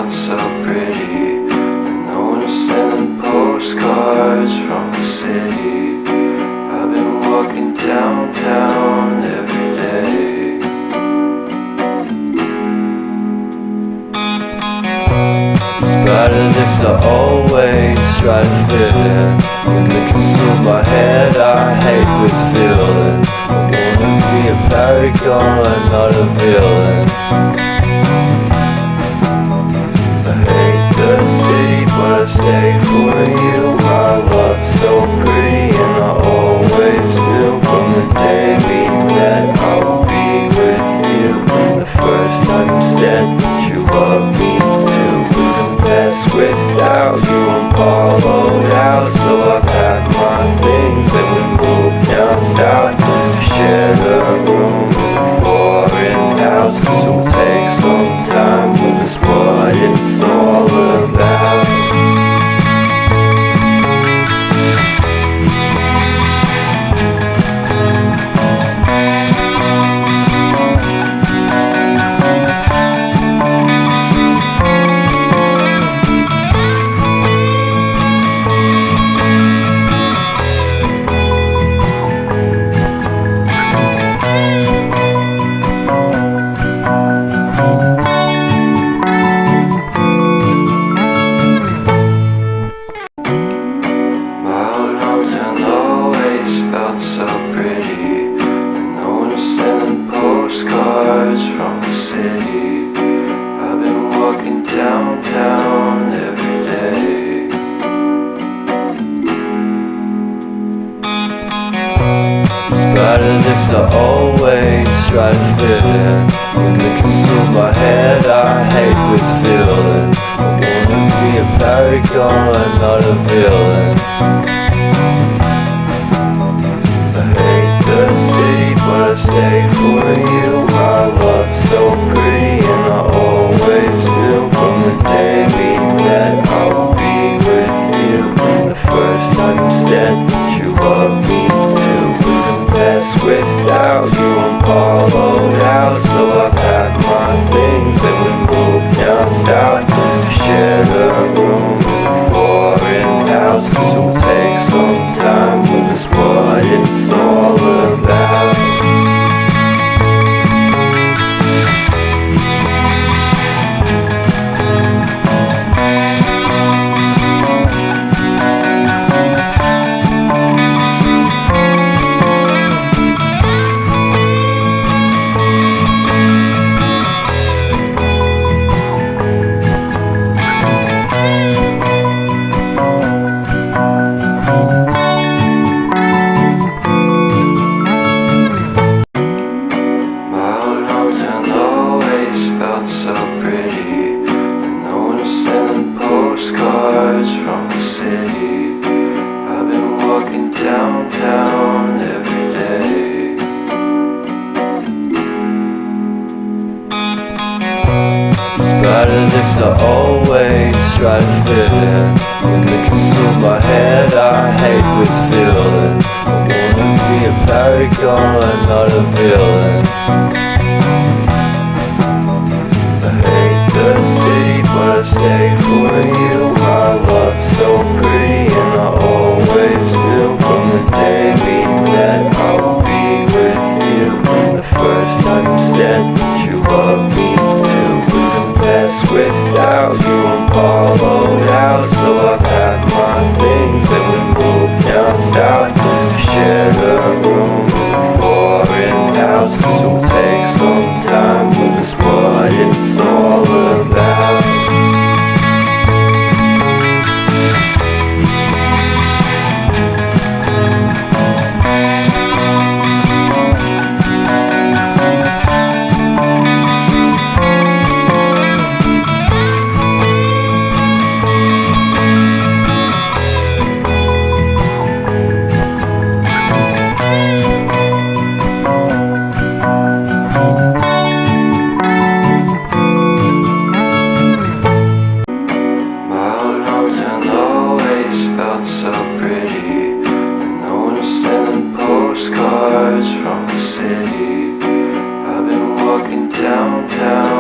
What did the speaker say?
felt so pretty. And no one's sending postcards from the city. I've been walking downtown every day. Despite of this I always try to fit in. When they consume my head I hate this feeling. I wanna be a paragon, not a villain. I hate the city but I stay for you. My love's so pretty and I always knew from the day we met I would be with you. The first time you said that you loved me too. Couldn't mess without you, I'm hollowed out. So I packed my things and we moved down south. Shared a room in a foreign house. This will take some time, but it's what it's all about. Postcards from the city. I've been walking downtown every day. In spite of this I always try to fit in. When they consume my head I hate this feeling. I wanna be a paragon, not a villain. I hate the city but I stay for you. My love's so pretty and I always knew from the day we met I would be with you. The first time you said that you loved me too. Couldn't mess without you, I'm hollowed out. So I packed my things and we moved down south. Shared a room in a foreign house. This will take some time, but it's what it's all about. Postcards from the city. I've been walking downtown every day. Despite of this I always try to fit in. When they consume my head I hate this feeling. I wanna be a paragon, not a villain. I hate the city but I stay for you. My love's so pretty and I always knew from the day we met I would be with you. The first time you said that you loved me too. Couldn't mess without you, I'm hollowed out. So I packed my things and we moved down south. Shared a room in a foreign house. This will take some time, but it's what it's all about. Walking downtown every day. In spite of this I always try to fit in. When they consume my head I hate this feeling. I wanna be a paragon, not a villain. I hate the city but I stay for you. My love's so pretty and I always knew from the day we met I would be with you. The first time you said that you loved me too. Couldn't mess without you, I'm hollowed out. So I packed my things and we moved down south. Shared a room in a foreign house. This will take some time, but it's what it's all about. postcards from the city. I've been walking downtown